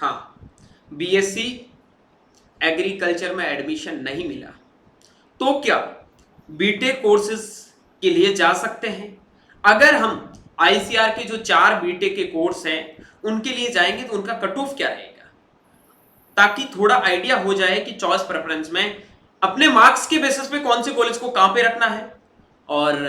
हाँ, BSc agriculture में admission नहीं मिला तो क्या बीटेक कोर्सेज के लिए जा सकते हैं? अगर हम आईसीआर के जो 4 बीटेक के कोर्स हैं उनके लिए जाएंगे तो उनका कट ऑफ क्या रहेगा, ताकि थोड़ा आइडिया हो जाए कि चॉइस प्रेफरेंस में अपने मार्क्स के बेसिस पे कौन से कॉलेज को कहां पे रखना है और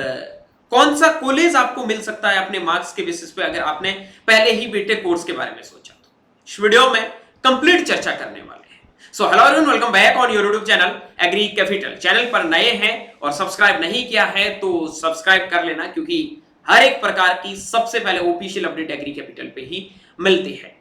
कौन सा कॉलेज आपको मिल सकता है अपने मार्क्स के बेसिस पे, अगर आपने पहले ही बीटेक कोर्स के बारे में सोचा तो। इस वीडियो में कंप्लीट चर्चा करने वाले हैं। So hello everyone, welcome back on your YouTube channel Agri Capital. Channel पर नए हैं और सब्सक्राइब नहीं किया है तो सब्सक्राइब कर लेना, क्योंकि हर एक प्रकार की सबसे पहले ऑफिशियल अपडेट एग्री कैपिटल पे ही मिलती है।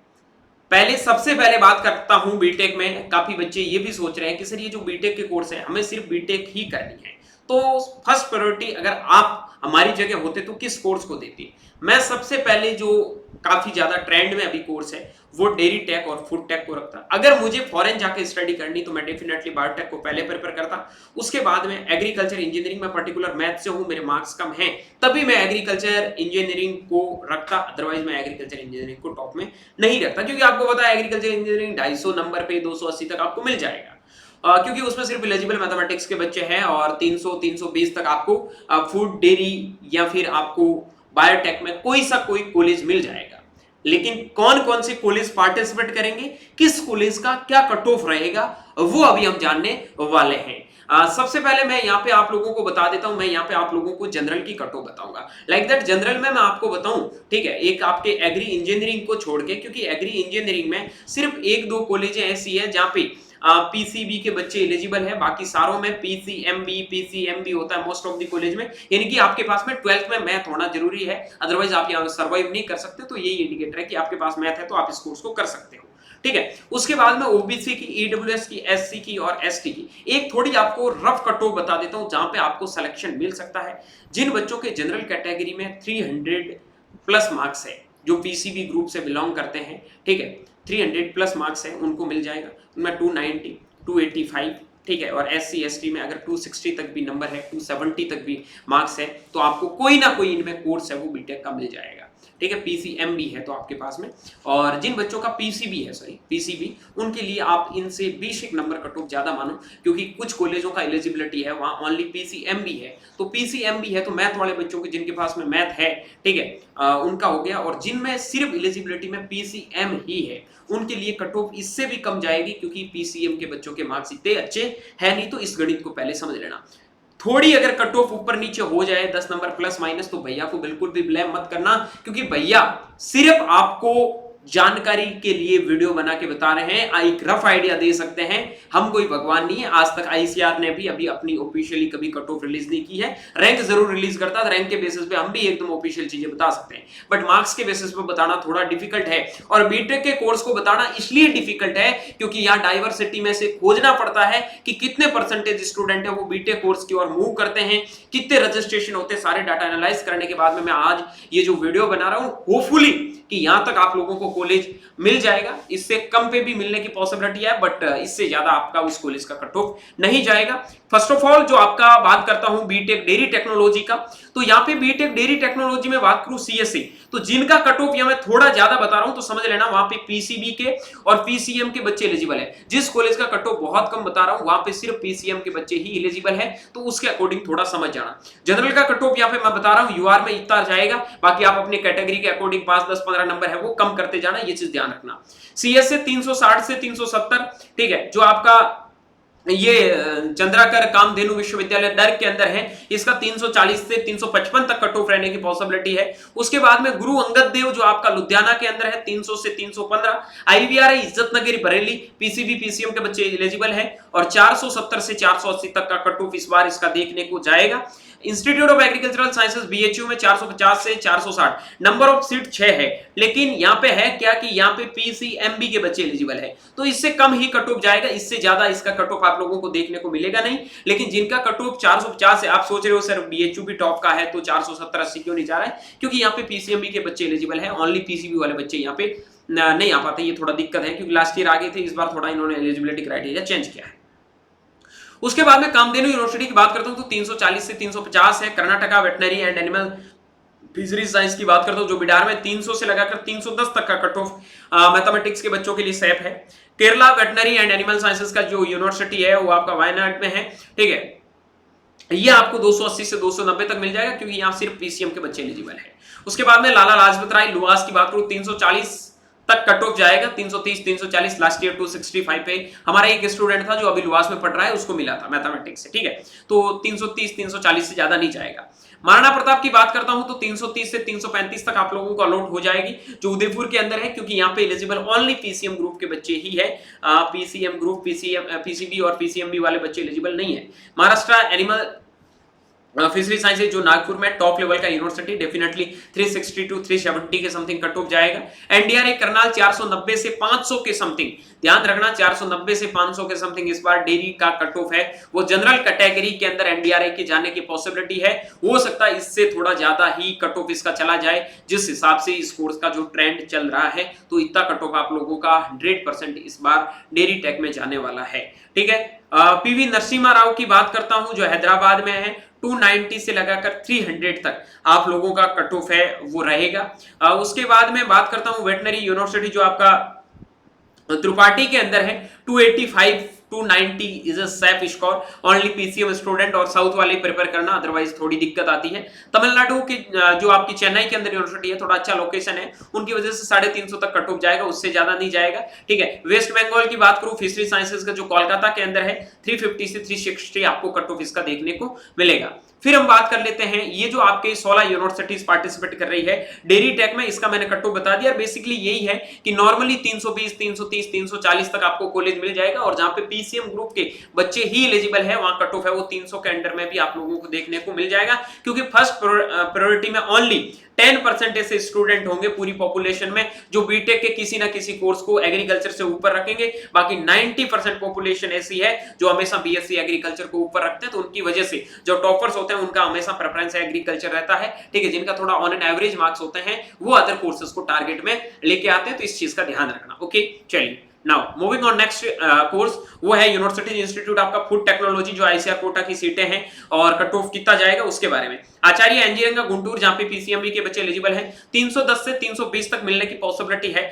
पहले सबसे पहले बात करता हूं बीटेक में। काफी बच्चे ये भी सोच रहे हैं कि सर ये जो बीटेक के कोर्स है हमें सिर्फ बीटेक ही करनी है, तो फर्स्ट प्रायोरिटी अगर आप हमारी जगह होते तो किस कोर्स को देते? मैं सबसे पहले जो काफी ज्यादा ट्रेंड में अभी कोर्स है वो डेयरी टेक और फूड टेक को रखता। अगर मुझे फॉरेन जाके स्टडी करनी तो मैं डेफिनेटली बायोटेक को पहले प्रेफर करता। उसके बाद में एग्रीकल्चर इंजीनियरिंग में पर्टिकुलर मैथ से हूं, मेरे मार्क्स कम हैं, तभी मैं एग्रीकल्चर इंजीनियरिंग को रखता। अदरवाइज मैं एग्रीकल्चर इंजीनियरिंग को टॉप में नहीं रखता, क्योंकि आपको पता है एग्रीकल्चर इंजीनियरिंग 250 नंबर पे 280 तक आपको मिल जाएगा। क्योंकि उसमें सिर्फ एलिजिबल मैथमेटिक्स के बच्चे हैं और 300-320 तक आपको फूड डेयरी या फिर आपको बायोटेक में कोई कॉलेज मिल जाएगा। लेकिन कौन कौन से कॉलेज पार्टिसिपेट करेंगे, किस कॉलेज का क्या कट ऑफ रहेगा, वो अभी हम जानने वाले हैं। सबसे पहले मैं यहाँ पे आप लोगों को बता देता हूं, मैं यहाँ पे आप लोगों को जनरल की कट ऑफ बताऊंगा। लाइक दैट जनरल में मैं आपको बताऊं, ठीक है, एक आपके एग्री इंजीनियरिंग को छोड़ के, क्योंकि एग्री इंजीनियरिंग में सिर्फ 1-2 कॉलेज ऐसी है जहां पे पीसीबी के बच्चे एलिजिबल है, बाकी सारों में पीसीएमबी होता है मोस्ट ऑफ द कॉलेज में। यानी कि आपके पास में 12th में मैथ होना जरूरी है, अदरवाइज आप यहाँ सर्वाइव नहीं कर सकते। तो यही इंडिकेटर है कि आपके पास मैथ है तो आप इस कोर्स को कर सकते हो, ठीक है। उसके बाद में ओबीसी की, ईडब्ल्यूएस की, एससी की और एसटी की एक थोड़ी आपको रफ कट ऑफ बता देता हूं जहां पे आपको सिलेक्शन मिल सकता है। जिन बच्चों के जनरल कैटेगरी में 300 प्लस मार्क्स है, जो पीसीबी ग्रुप से बिलोंग करते हैं, ठीक है, 300 प्लस मार्क्स है, उनको मिल जाएगा। उनमें 290, 285, ठीक है, और एससी एसटी में अगर 260 तक भी नंबर है, 270 तक भी मार्क्स है, तो आपको कोई ना कोई इनमें कोर्स है वो बीटेक का मिल जाएगा, ठीक है। पीसीएम भी है तो आपके पास में, और जिन बच्चों का पीसीबी है, सॉरी पीसीबी, उनके लिए आप इनसे 20 नंबर कट ऑफ ज्यादा मानो, क्योंकि कुछ कॉलेजों का एलिजिबिलिटी है वहां ओनली पीसीएम भी है। तो पीसीएम भी है तो मैथ वाले बच्चों के जिनके पास में मैथ है, ठीक है, उनका हो गया। और जिनमें सिर्फ एलिजिबिलिटी में पीसीएम ही है उनके लिए कट ऑफ इससे भी कम जाएगी, क्योंकि पीसीएम के बच्चों के मार्क्स इतने अच्छे है नहीं। तो इस गणित को पहले समझ लेना। थोड़ी अगर कट ऑफ ऊपर नीचे हो जाए 10 नंबर प्लस माइनस, तो भैया को बिल्कुल भी ब्लेम मत करना, क्योंकि भैया सिर्फ आपको जानकारी के लिए वीडियो बना के बता रहे हैं, एक रफ आइडिया दे सकते हैं। हम कोई भगवान नहीं है। आज तक आईसीआर ने भी अभी अपनी ऑफिशियली कभी कट ऑफ रिलीज नहीं की है। रैंक जरूर रिलीज करता है, रैंक के बेसिस पे हम भी एकदम ऑफिशियल चीजें बता सकते हैं, बट मार्क्स के बेसिस पे बताना थोड़ा डिफिकल्ट है। और बीटेक के कोर्स को बताना इसलिए डिफिकल्ट है क्योंकि यहाँ डाइवर्सिटी में से खोजना पड़ता है कि कितने परसेंटेज स्टूडेंट है वो बीटेक कोर्स की ओर मूव करते हैं, कितने रजिस्ट्रेशन होते हैं। सारे डाटा एनालाइज करने के बाद में मैं आज ये जो वीडियो बना रहा हूं, होपफुली कि यहां तक आप लोगों को कॉलेज मिल जाएगा। इससे कम पे भी मिलने की पॉसिबिलिटी है, बट इससे ज्यादा आपका उस कॉलेज का कट ऑफ नहीं जाएगा। फर्स्ट ऑफ ऑल जो आपका बात करता हूं बीटेक डेयरी टेक्नोलॉजी का, तो यहां पे बीटेक डेयरी टेक्नोलॉजी में बात करूं सीएससी, तो जिनका कट ऑफ यहां मैं थोड़ा ज्यादा बता रहा हूं, तो समझ लेना वहां पे पीसीबी के और पीसीएम के बच्चे एलिजिबल है। जिस कॉलेज का कट ऑफ बहुत कम बता रहा हूं वहां पे सिर्फ पीसीएम के बच्चे ही एलिजिबल है, तो उसके अकॉर्डिंग थोड़ा समझ जाना। जनरल का कट ऑफ यहां पे मैं बता रहा हूं यूआर में इतना जाएगा, बाकी आप अपने कैटेगरी के अकॉर्डिंग 5, 10, 15 नंबर है वो कम करते जाना, ये चीज ध्यान रखना। सीएस से 360 से 370, ठीक है, जो आपका ये चंद्राकर कामधेनु विश्वविद्यालय दर्ग के अंदर है, इसका 340 से 355 तक कट ऑफ रहने की पॉसिबिलिटी है। उसके बाद में गुरु अंगद देव जो आपका लुधियाना के अंदर है 300 से 315, आईवीआर इज्जत नगर बरेली, पीसीबी पीसीएम के बच्चे एलिजिबल है, और 470 से 480 तक का कट ऑफ इस बार इसका देखने को जाएगा। Institute of agricultural sciences BHU में 450 से 460, नंबर ऑफ सीट 6 है, लेकिन यहाँ पे है क्या कि यहाँ पे पीसीएमबी के बच्चे एलिजिबल है, तो इससे कम ही कट ऑफ जाएगा, इससे ज्यादा इसका कट ऑफ आप लोगों को देखने को मिलेगा नहीं। लेकिन जिनका कट ऑफ 450 है, आप सोच रहे हो सर बीएचयू भी टॉप का है तो 470-80 क्यों नहीं जा रहा है, क्योंकि यहाँ पे पीसीएमबी के बच्चे एलिजिबल है, ओनली पीसीबी वाले बच्चे यहाँ पे नहीं आ पाते। ये थोड़ा दिक्कत है, क्योंकि लास्ट ईयर आगे थे, इस बार थोड़ा इन्होंने एलिजिबिलिटी क्राइटेरिया चेंज किया है। उसके बाद में कामधेनु यूनिवर्सिटी की बात करता हूं तो 340 से 350 है। Karnataka veterinary and animal fisheries science की बात करता हूं जो बिडार में 300 से लगाकर 310 तक का कट ऑफ मैथमेटिक्स के बच्चों के लिए सेफ है। Kerala veterinary and animal sciences का जो यूनिवर्सिटी है वो आपका वायनाड में है, ठीक है। ये आपको 280 से 290 तक मिल जाएगा क्योंकि यहाँ सिर्फ पीसीएम के बच्चे एलिजिबल है। उसके बाद में लाला लाजपत राय लुहास की बात करूं 340 तक कट ऑफ जाएगा, 330 340। लास्ट ईयर 265 पे हमारा एक स्टूडेंट था जो अभी लुहास में पढ़ रहा है, उसको मिला था मैथमेटिक्स से, ठीक है। तो 330 340 से ज्यादा नहीं जाएगा। महाराणा प्रताप की बात करता हूं तो 330 से 335 तक आप लोगों को अलॉट हो जाएगी, जो उदयपुर के अंदर है, क्योंकि यहाँ पे एलिजिबल ओनली पीसीएम ग्रुप के बच्चे ही है। पीसीएम ग्रुप, पीसीबी और पीसीएमबी वाले बच्चे एलिजिबल नहीं है। महाराष्ट्र एनिमल फिशरी साइंसेज जो नागपुर में टॉप लेवल का यूनिवर्सिटी, डेफिनेटली 360 टू 370 के समथिंग कट ऑफ जाएगा। एनडीआरए करनाल 490 से 500 के समथिंग, ध्यान रखना 490 से 500 के समथिंग इस बार डेरी का कट ऑफ है। वो जनरल कैटेगरी के अंदर एनडीआरए के जाने की पॉसिबिलिटी है, हो सकता है इससे थोड़ा ज्यादा ही कट ऑफ इसका चला जाए, जिस हिसाब से इस कोर्स का जो ट्रेंड चल रहा है। तो इतना कट ऑफ आप लोगों का 100% इस बार डेरी टेक में जाने वाला है, ठीक है। पीवी नरसिम्हा राव की बात करता हूं जो हैदराबाद में है, 290 से लगाकर 300 तक आप लोगों का कट ऑफ है वो रहेगा। उसके बाद में बात करता हूं वेटनरी यूनिवर्सिटी जो आपका त्रिपाठी के अंदर है, 285 290 is a safe score, only PCM student और साउथ वाले प्रिपेयर करना, अदरवाइज थोड़ी दिक्कत आती है। तमिलनाडु की जो आपकी चेन्नई के अंदर यूनिवर्सिटी है, थोड़ा अच्छा लोकेशन है, उनकी वजह से 350 तक कट ऑफ जाएगा, उससे ज्यादा नहीं जाएगा, ठीक है। वेस्ट बंगाल की बात करूं फिशरी साइंसेज का जो कोलकाता के अंदर है, 350 से 360 आपको कट ऑफ इसका देखने को मिलेगा। फिर हम बात कर लेते हैं ये जो आपके 16 यूनिवर्सिटीज पार्टिसिपेट कर रही है डेरी टेक में, इसका मैंने कट ऑफ बता दिया। बेसिकली यही है कि नॉर्मली 320 330 340 तक आपको कॉलेज मिल जाएगा, और जहां पे पीसीएम ग्रुप के बच्चे ही एलिजिबल है वहां कट ऑफ है वो 300 के अंडर में भी आप लोगों को देखने को मिल जाएगा, क्योंकि फर्स्ट प्रायोरिटी में ओनली 10% ऐसे स्टूडेंट होंगे पूरी पॉपुलेशन में जो बीटेक के किसी ना किसी कोर्स को एग्रीकल्चर से ऊपर रखेंगे। बाकी 90% पॉपुलेशन ऐसी है जो हमेशा बीएससी एग्रीकल्चर को ऊपर रखते हैं, तो उनकी वजह से जो टॉपर्स होते हैं उनका हमेशा प्रेफरेंस एग्रीकल्चर रहता है, ठीक है। जिनका थोड़ा ऑन एन एवरेज मार्क्स होते हैं वो अदर कोर्सेज को टारगेट में लेके आते हैं, तो इस चीज का ध्यान रखना, ओके। चलिए now moving on next course, वो है यूनिवर्सिटी इंस्टीट्यूट आपका फूड टेक्नोलॉजी जो आईसीआर कोटा की सीटें हैं, और कट ऑफ कितना जाएगा उसके बारे में। आचार्य इंजीनियरिंग गुंटूर जहां पे पीसीएमबी के बच्चे एलिजिबल हैं, 310 से 320 तक मिलने की पॉसिबिलिटी है।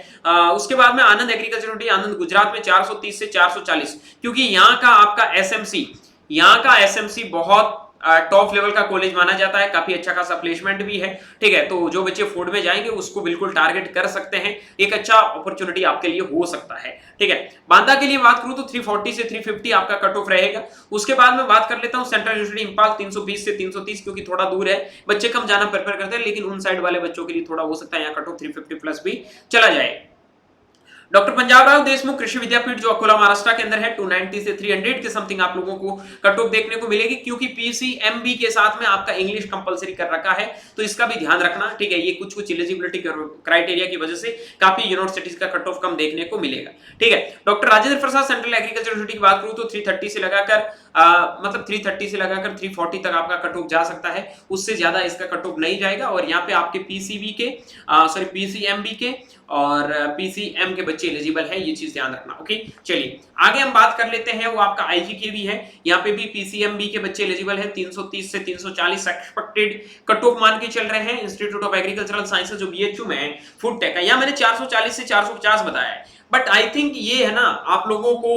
उसके बाद में आनंद एग्रीकल्चर यूनिवर्सिटी आनंद गुजरात में 430 से 440, क्योंकि यहाँ का आपका एसएमसी बहुत टॉप लेवल का कॉलेज माना जाता है, काफी अच्छा खासा प्लेसमेंट भी है, ठीक है। तो जो बच्चे फूड में जाएंगे उसको बिल्कुल टारगेट कर सकते हैं, एक अच्छा अपॉर्चुनिटी आपके लिए हो सकता है, ठीक है। बांदा के लिए बात करूं तो 340 से 350 आपका कट ऑफ रहेगा। उसके बाद में बात कर लेता हूं सेंट्रल यूनिवर्सिटी इंपाल 320 से 330, क्योंकि थोड़ा दूर है, बच्चे कम जाना प्रेफर करते हैं, लेकिन उन साइड वाले बच्चों के लिए थोड़ा हो सकता है यहाँ कट ऑफ 350 प्लस भी चला जाए। डॉक्टर पंजाबराव देशमुख कृषि विद्यापीठ जो अकोला महाराष्ट्र के अंदर है, 290 से 300 के समथिंग आप लोगों को कट ऑफ देखने को मिलेगी, क्योंकि पीसीएमबी के साथ में आपका इंग्लिश कंपलसरी कर रखा है, तो इसका भी ध्यान रखना, ठीक है। ये कुछ एलिजिबिलिटी क्राइटेरिया की वजह से काफी यूनिवर्सिटीज का कट ऑफ कम देखने को मिलेगा, ठीक है। Doctor Rajendra Prasad central agriculture university की बात करूं तो 330 से लगाकर 340 तक आपका कट ऑफ जा सकता है, उससे ज्यादा इसका कट ऑफ नहीं जाएगा। और यहाँ पे आपके पीसीएमबी के और पीसीएम के बच्चे एलिजिबल है, ये चीज ध्यान रखना, ओके। चलिए आगे हम बात कर लेते हैं, वो आपका आईजीकेवी है, यहाँ पे भी पीसीएमबी के बच्चे एलिजिबल है, 330 से 340 एक्सपेक्टेड कट ऑफ मान के चल रहे हैं। इंस्टीट्यूट ऑफ एग्रीकल्चरल साइंसेज जो बीएचयू में है, फूड टेक है, यहाँ मैंने 440 से 450 बताया है, बट आई थिंक ये है ना, आप लोगों को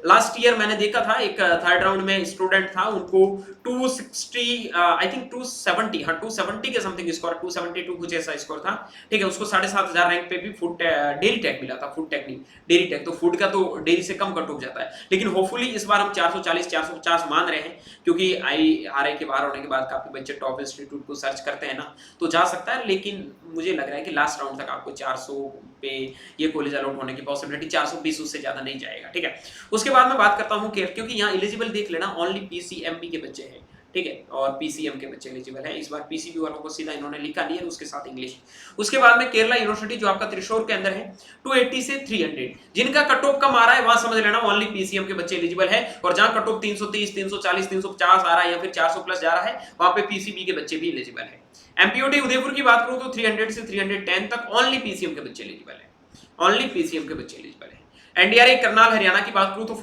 लास्ट ईयर मैंने देखा था एक थर्ड राउंड में स्टूडेंट था, उनको 260 आई थिंक 270 हाँ 270 के समथिंग स्कोर, 272 कुछ ऐसा स्कोर था, ठीक है। उसको 7500 रैंक पे भी फूड डेयरी टेक मिला था, फूड टेक नहीं डेयरी टेक, तो फूड का तो डेयरी से कम कट ऑफ जाता है, लेकिन होपफुली इस बार हम 440 450 मान रहे हैं, क्योंकि आईआरआई के बाहर होने के बाद काफी बच्चे टॉप इंस्टीट्यूट को सर्च करते हैं ना, तो जा सकता है, लेकिन मुझे लग रहा है कि लास्ट राउंड तक आपको 400 पे ये कॉलेज अलॉट होने की पॉसिबिलिटी, 420 उससे ज्यादा नहीं जाएगा, ठीक है। उसके बाद मैं बात करता हूं केयर, क्योंकि यहाँ एलिजिबल देख लेना ओनली पीसीएमबी के बच्चे हैं, ठीक है, और पीसीएम के बच्चे एलिजिबल है। इस बार पीसीबी वालों को सीधा इन्होंने लिखा नहीं है, उसके साथ इंग्लिश। उसके बाद में केरला यूनिवर्सिटी जो आपका त्रिशूर के अंदर है, 280 से 300, जिनका कट ऑफ कम आ रहा है वहां समझ लेना ओनली पीसीएम के बच्चे एलिजिबल है, और जहां कट ऑफ 330 340 350 आ रहा है या फिर 400 प्लस जा रहा है, वहां पे पीसीबी के बच्चे भी एलिजिबल है। एमपीओटी उदयपुर की बात करूं तो 300 से 310 तक ओनली पीसीएम के बच्चे एलिजिबल है, ओनली पीसीएम के बच्चे एलिजिबल है। एनडीआरआई करनाल हरियाणा की बात करूं तो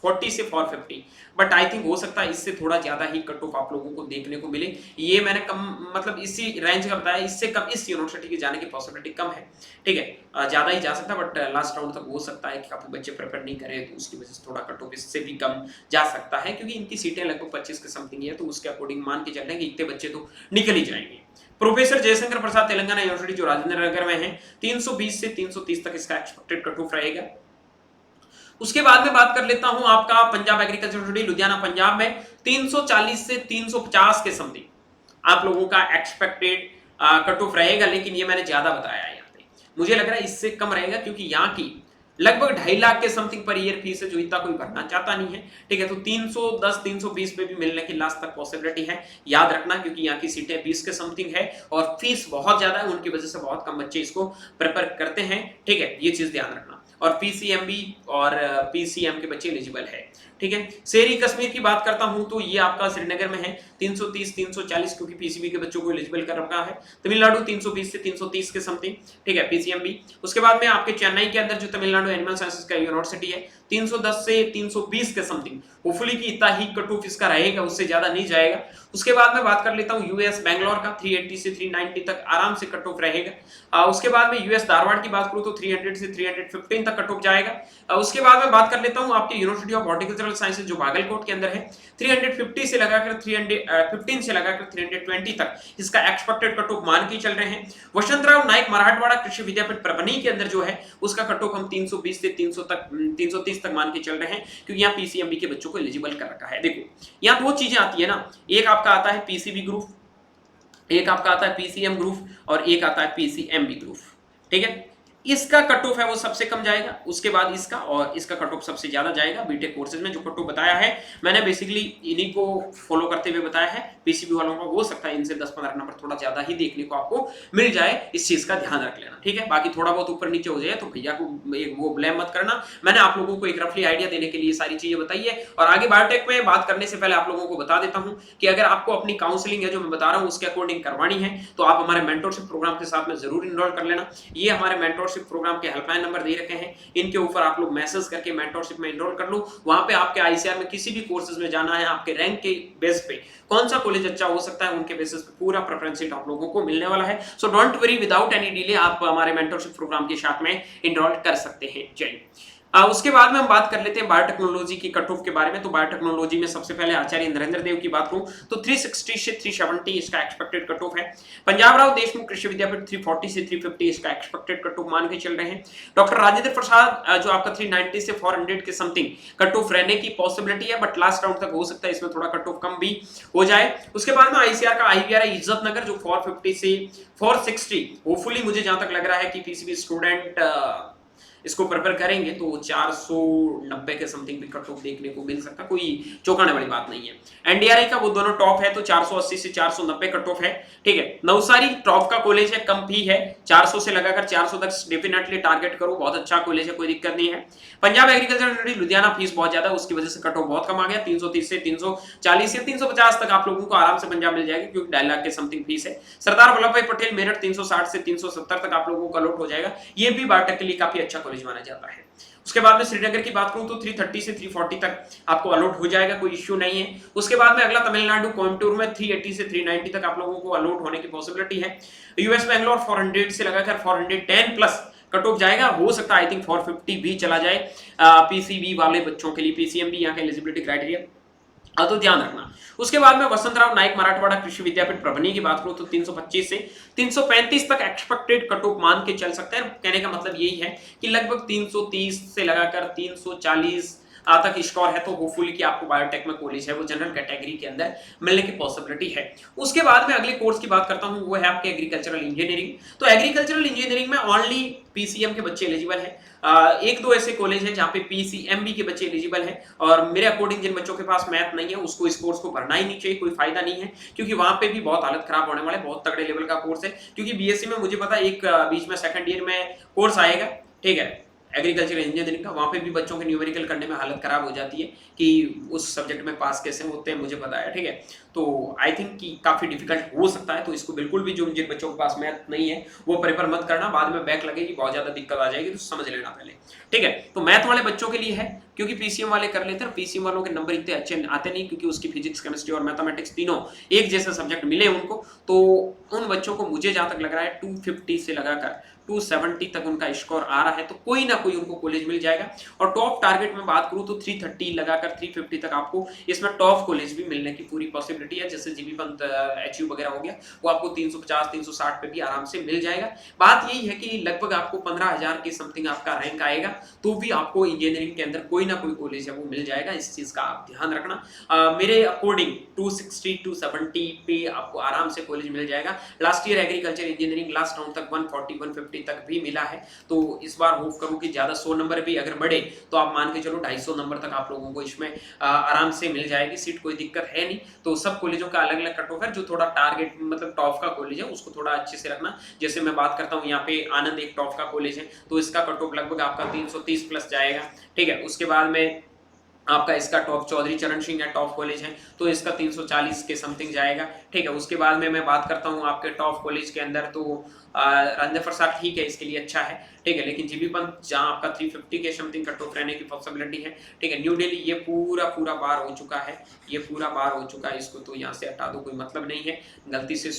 440 से 450, बट आई थिंक हो सकता है इससे थोड़ा ज्यादा ही कट ऑफ आप लोगों को देखने को मिले। ये मैंने कम मतलब इसी रेंज का बताया, इससे कम इस यूनिवर्सिटी के जाने की पॉसिबिलिटी कम है, ठीक है। ज्यादा ही जा सकता है, बट लास्ट राउंड तक हो सकता है कि काफी बच्चे प्रेफर नहीं करें तो उसकी वजह से थोड़ा कट ऑफ इससे भी कम जा सकता है, क्योंकि इनकी सीटें लगभग 25 के समथिंग है, तो उसके अकॉर्डिंग मान के चल रहे हैं कि इतने बच्चे तो निकल ही जाएंगे। प्रोफेसर जयशंकर प्रसाद तेलंगाना यूनिवर्सिटी जो राजेंद्र नगर में है, 320 से 330 तक इसका एक्सपेक्टेड कट ऑफ रहेगा। उसके बाद में बात कर लेता हूं आपका पंजाब एग्रीकल्चर यूनिवर्सिटी लुधियाना पंजाब में 340 से 350 के समथिंग आप लोगों का एक्सपेक्टेड कट ऑफ रहेगा, लेकिन ये मैंने ज्यादा बताया है। यहाँ पे मुझे लग रहा है इससे कम रहेगा, क्योंकि यहाँ की लगभग 2.5 लाख के समथिंग पर ईयर फीस है, जो इतना कोई भरना चाहता नहीं है, ठीक है। तो 310 320 पे भी मिलने की लास्ट तक पॉसिबिलिटी है, याद रखना, क्योंकि यहाँ की सीटें 20 के समथिंग है और फीस बहुत ज्यादा है, उनकी वजह से बहुत कम बच्चे इसको प्रेफर करते हैं, ठीक है, ये चीज ध्यान रखना। और पीसीएमबी और पीसीएम के बच्चे एलिजिबल है, ठीक है। शेरी कश्मीर की बात करता हूं तो ये आपका श्रीनगर में है 330 340, क्योंकि पीसीबी के बच्चों को एलिजिबल कर रखा है। तमिलनाडु 320 से 330 के समथिंग, ठीक है, पीसीएमबी। उसके बाद में आपके चेन्नई के अंदर जो तमिलनाडु एनिमल साइंसेज का यूनिवर्सिटी है 310 से 320 के समथिंग, होपफुली कि इतना ही कट ऑफ इसका रहेगा, उससे ज्यादा नहीं जाएगा। उसके बाद में बात कर लेता हूं यूएस बैंगलोर का 380 से 390 तक आराम से कट ऑफ रहेगा। उसके बाद में यूएस धारवाड़ की बात करूं तो 300 से 315 तक कट ऑफ जाएगा। उसके बाद में बात कर लेता हूं आपके यूनिवर्सिटी ऑफ हॉर्टिकल्चरल साइंसेज जो बागलकोट के अंदर है, 350 से लगाकर 315 से लगाकर 320 तक इसका एक्सपेक्टेड कट ऑफ मान के चल रहे हैं। वसंतराव नायक मराठवाड़ा कृषि विद्यापीठ परभनी के अंदर जो है उसका कट ऑफ हम 320 से 330 तक मान के चल रहे हैं, क्योंकि यहाँ पीसीएमबी के बच्चों को एलिजिबल कर रखा है। देखो यहाँ दो चीजें आती है ना, एक आपका आता है पीसीबी ग्रुप, एक आपका आता है पीसीएम ग्रुप, और एक आता है पीसीएमबी ग्रुप, ठीक है। इसका कट ऑफ है वो सबसे कम जाएगा, उसके बाद इसका, और इसका कट ऑफ सबसे ज्यादा जाएगा। बीटेक कोर्सेज में जो कट ऑफ बताया है मैंने बेसिकली इन्हीं को फॉलो करते हुए बताया है। पीसीबी वालों का हो सकता है इनसे 10-15 नंबर थोड़ा ज्यादा ही देखने को आपको मिल जाए, इस चीज का ध्यान रख लेना, ठीक है। बाकी थोड़ा बहुत ऊपर नीचे हो जाए तो भैया को एक वो ब्लेम मत करना, मैंने आप लोगों को एक रफली आइडिया देने के लिए सारी चीजें बताई है। और आगे बायोटेक में बात करने से पहले आप लोगों को बता देता हूं कि अगर आपको अपनी काउंसलिंग है जो मैं बता रहा हूं उसके अकॉर्डिंग करवानी है तो आप हमारे मेंटरशिप प्रोग्राम के साथ में जरूर इनरोल कर लेना। ये हमारे मेंटरशिप प्रोग्राम के हेल्पलाइन नंबर दे रखे हैं, इनके ऊपर आप लोग मैसेज करके मेंटरशिप में एनरोल कर लो। वहां पे आपके आईसीआर में किसी भी कोर्सेज में जाना है, आपके रैंक के बेस पे कौन सा कॉलेज अच्छा हो सकता है, उनके बेसिस पे पूरा प्रेफरेंस आप लोगों को मिलने वाला है। So don't worry, without any delay आप हमारे मेंटरशिप प्रोग्राम के साथ में एनरोल कर सकते हैं। जय। उसके बाद में हम बात कर लेते हैं बायोटेक्नोलॉजी की कट ऑफ के बारे में। तो बायोटेक्नोलॉजी में सबसे पहले आचार्य नरेंद्र देव की बात करूं तो 360 से 370 इसका एक्सपेक्टेड कट ऑफ है। पंजाब राव देशमुख कृषि विद्यापीठ 340 से 350 इसका एक्सपेक्टेड कट ऑफ मान के चल रहे हैं। डॉक्टर राजेंद्र प्रसाद जो आपका 390 से 400 के समथिंग कट ऑफ रहने की पॉसिबिलिटी है, बट लास्ट राउंड तक हो सकता है इसमें थोड़ा कट ऑफ कम भी हो जाए। उसके बाद में आईसीआर का आईवीआर इज्जत नगर जो 450 से 460, होपफुली मुझे जहां तक लग रहा है कि पीसीबी स्टूडेंट इसको प्रेफर करेंगे तो 490 के समथिंग भी कट ऑफ देखने को मिल सकता है, कोई चौंकाने वाली बात नहीं है। एनडीआरआई का वो दोनों टॉप है तो 480 से 490 कट ऑफ है, ठीक है। नवसारी टॉप का कॉलेज है, कम फी है, 400 से लगाकर 400 तक डेफिनेटली टारगेट करो, बहुत अच्छा कॉलेज है, कोई दिक्कत नहीं है। Punjab agriculture university Ludhiana fees बहुत ज्यादा है, उसकी वजह से कट ऑफ बहुत कम आ गया, 330 से 340 या 350 तक आप लोगों को आराम से पंजाब मिल जाएगी, क्योंकि 2.5 लाख के समथिंग फीस है। सरदार वल्लभ भाई पटेल मेरठ 360 से 370 तक आप लोगों को अलॉट हो जाएगा, ये भी बायोटेक के लिए काफी अच्छा कॉलेज माना जाता है। उसके बाद में श्रीनगर की बात करूं तो 330 से 340 तक आपको अलॉट हो जाएगा, कोई इश्यू नहीं है। उसके बाद में अगला तमिलनाडु कोयम्बटूर में 380 से 390 तक आप लोगों को अलॉट होने की पॉसिबिलिटी है। यूएस बैंगलोर 400 से लगाकर 410 प्लस कट ऑफ जाएगा, हो सकता है आई थिंक 450 भी चला जाए पीसीबी वाले बच्चों के लिए, पीसीएमबी यहाँ का एलिजिबिलिटी क्राइटेरिया, तो ध्यान रखना। उसके बाद में वसंतराव नायक मराठवाड़ा कृषि विद्यापीठ परभनी की बात करूं तो 325 से 335 तक एक्सपेक्टेड कट ऑफ मान के चल सकते हैं। कहने का मतलब यही है कि लगभग 330 से लगाकर 340 तक स्कोर है, तो होपफुली कि आपको बायोटेक में कॉलेज है वो जनरल कैटेगरी के अंदर मिलने की पॉसिबिलिटी है। उसके बाद में अगले कोर्स की बात करता हूं, वो है आपके एग्रीकल्चरल इंजीनियरिंग। तो एग्रीकल्चरल इंजीनियरिंग में ओनली पीसीएम के बच्चे एलिजिबल हैं। एक दो ऐसे कॉलेज हैं जहां पे पीसीएमबी के बच्चे एलिजिबल हैं, और मेरे अकॉर्डिंग जिन बच्चों के पास मैथ नहीं है उसको इस कोर्स को भरना ही नहीं चाहिए, कोई फायदा नहीं है, क्योंकि वहां पे भी बहुत हालत खराब होने वाला है, बहुत तगड़े लेवल का कोर्स है। क्योंकि बीएससी में मुझे पता है एक बीच में सेकंड ईयर में कोर्स आएगा, ठीक है, एग्रीकल्चर इंजीनियरिंग का, वहाँ पे भी बच्चों के न्यूमेरिकल करने में हालत ख़राब हो जाती है कि उस सब्जेक्ट में पास कैसे होते हैं, मुझे पता है, ठीक है। तो आई थिंक कि काफ़ी डिफिकल्ट हो सकता है, तो इसको बिल्कुल भी, जो जिन बच्चों के पास मैथ नहीं है वो प्रेफर मत करना, बाद में बैक लगेगी, बहुत ज़्यादा दिक्कत आ जाएगी, तो समझ लेना पहले, ठीक है। तो मैथ वाले बच्चों के लिए है, क्योंकि पीसीएम वाले कर लेते हैं, पीसीएम वालों के नंबर इतने अच्छे आते नहीं, क्योंकि उसकी फिजिक्स, केमिस्ट्री और मैथमेटिक्स तीनों एक जैसे सब्जेक्ट मिले उनको। तो उन बच्चों को मुझे जहाँ तक लग रहा है 250 से लगाकर 270 तक उनका स्कोर आ रहा है, तो कोई ना कोई उनको कॉलेज मिल जाएगा। और टॉप टारगेट में बात करूं तो 330 लगाकर 350 तक आपको इसमें टॉप कॉलेज भी मिलने की पूरी पॉसिबिलिटी है। जैसे जीबी पंत, एचयू वगैरह हो गया, वो आपको 350 360 पे भी आराम से मिल जाएगा। बात यही है कि लगभग आपको 15,000 के समथिंग आपका रैंक आएगा, तो भी आपको इंजीनियरिंग के अंदर कोई ना कोई कॉलेज है वो मिल जाएगा, इस चीज का आप ध्यान रखना। मेरे अकॉर्डिंग 260 270 पे आपको आराम से कॉलेज मिल जाएगा। Last year agriculture engineering last round तक 140 150 तक भी मिला है, तो इस बार होप करूं कि ज्यादा 100 नंबर भी अगर बढ़े तो आप मान के चलो 250 नंबर तक आप लोगों को इसमें आराम से मिल जाएगी सीट, कोई दिक्कत है नहीं। तो सब कॉलेजों का अलग अलग कट ऑफ है, जो थोड़ा टारगेट मतलब टॉप का कॉलेज है उसको थोड़ा अच्छे से रखना। जैसे मैं बात करता हूँ, यहाँ पे आनंद एक टॉप का कॉलेज है, तो इसका कट ऑफ लगभग आपका 330 प्लस जाएगा, ठीक है। उसके बाद में आपका इसका टॉप चौधरी चरण सिंह है, टॉप कॉलेज है, तो इसका 340 के समथिंग जाएगा, ठीक है। उसके बाद में मैं बात करता हूँ आपके टॉप कॉलेज के अंदर, तो राजेंद्र प्रसाद ठीक है, इसके लिए अच्छा है, ठीक है। लेकिन जीबी पंत जहाँ आपका 350 के समथिंग कट ऑफ रहने की पॉसिबिलिटी है, ठीक है। न्यू दिल्ली ये पूरा बार हो चुका है, ये पूरा बार हो चुका है, इसको तो यहाँ से हटा दो, कोई मतलब नहीं है, गलती से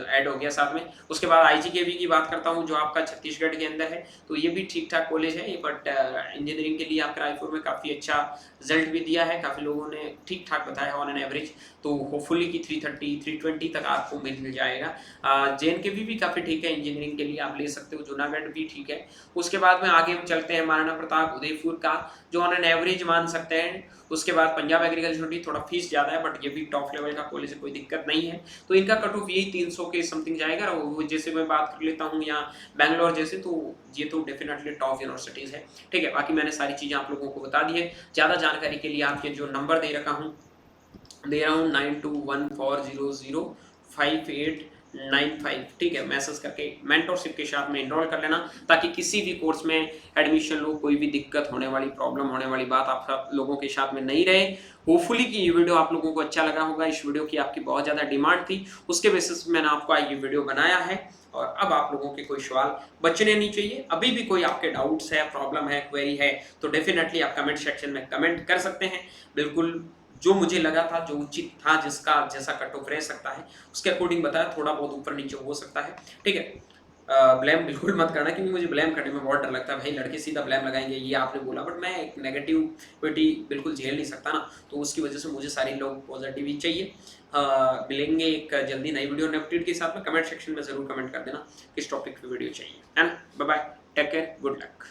ऐड हो गया साथ में। उसके बाद आईजीकेवी की बात करता हूँ, जो आपका छत्तीसगढ़ के अंदर है, तो ये भी ठीक ठाक कॉलेज है, बट इंजीनियरिंग के लिए आपका रायपुर में काफ़ी अच्छा रिजल्ट भी दिया है, काफ़ी लोगों ने ठीक ठाक बताया ऑन एन एवरेज, तो होपफुली कि 330 320 तक आपको मिल जाएगा। जेएनकेवी भी काफ़ी ठीक है, इंजीनियरिंग के लिए आप ले सकते हो, जूनागढ़ भी ठीक है। उसके बाद में आगे हम चलते हैं महाराणा प्रताप उदयपुर का, जो ऑन एन एवरेज मान सकते हैं। उसके बाद पंजाब एग्रीकल्चर यूनिवर्सिटी, थोड़ा फीस ज़्यादा है, बट ये भी टॉप लेवल का कॉलेज है, कोई दिक्कत नहीं है। तो इनका कट ऑफ यही 300 के समथिंग जाएगा। और जैसे मैं बात कर लेता हूँ यहाँ बैंगलोर जैसे, तो ये तो डेफिनेटली टॉप यूनिवर्सिटीज़ है, ठीक है। बाकी मैंने सारी चीज़ें आप लोगों को बता दी है। ज़्यादा जानकारी के लिए आपके जो नंबर दे रहा हूँ 9214005895, ठीक है, मैसेज करके मेंटरशिप के साथ में इनरोल कर लेना, ताकि किसी भी कोर्स में एडमिशन लो कोई भी दिक्कत होने वाली, प्रॉब्लम होने वाली बात आप सब लोगों के साथ में नहीं रहे। होपफुली कि ये वीडियो आप लोगों को अच्छा लगा होगा। इस वीडियो की आपकी बहुत ज़्यादा डिमांड थी, उसके बेसिस पे मैंने आपको ये वीडियो बनाया है। और अब आप लोगों के कोई सवाल बचने नहीं चाहिए। अभी भी कोई आपके डाउट्स है, प्रॉब्लम है, क्वेरी है, तो डेफिनेटली आप कमेंट सेक्शन में कमेंट कर सकते हैं। बिल्कुल जो मुझे लगा था, जो उचित था, जिसका जैसा कट ऑफ रह सकता है, उसके अकॉर्डिंग बताया, थोड़ा बहुत ऊपर नीचे हो सकता है, ठीक है। ब्लेम बिल्कुल मत करना, क्योंकि मुझे ब्लेम करने में बहुत डर लगता है, भाई लड़के सीधा ब्लेम लगाएंगे, ये आपने बोला, बट मैं एक नेगेटिविटी बिल्कुल झेल नहीं सकता ना, तो उसकी वजह से मुझे सारे लोग पॉजिटिव ही चाहिए। मिलेंगे एक जल्दी नई वीडियो, नए अपडेट के साथ में। कमेंट सेक्शन में जरूर कमेंट कर देना किस टॉपिक पे वीडियो चाहिए, है ना। Bye bye, take care, good luck.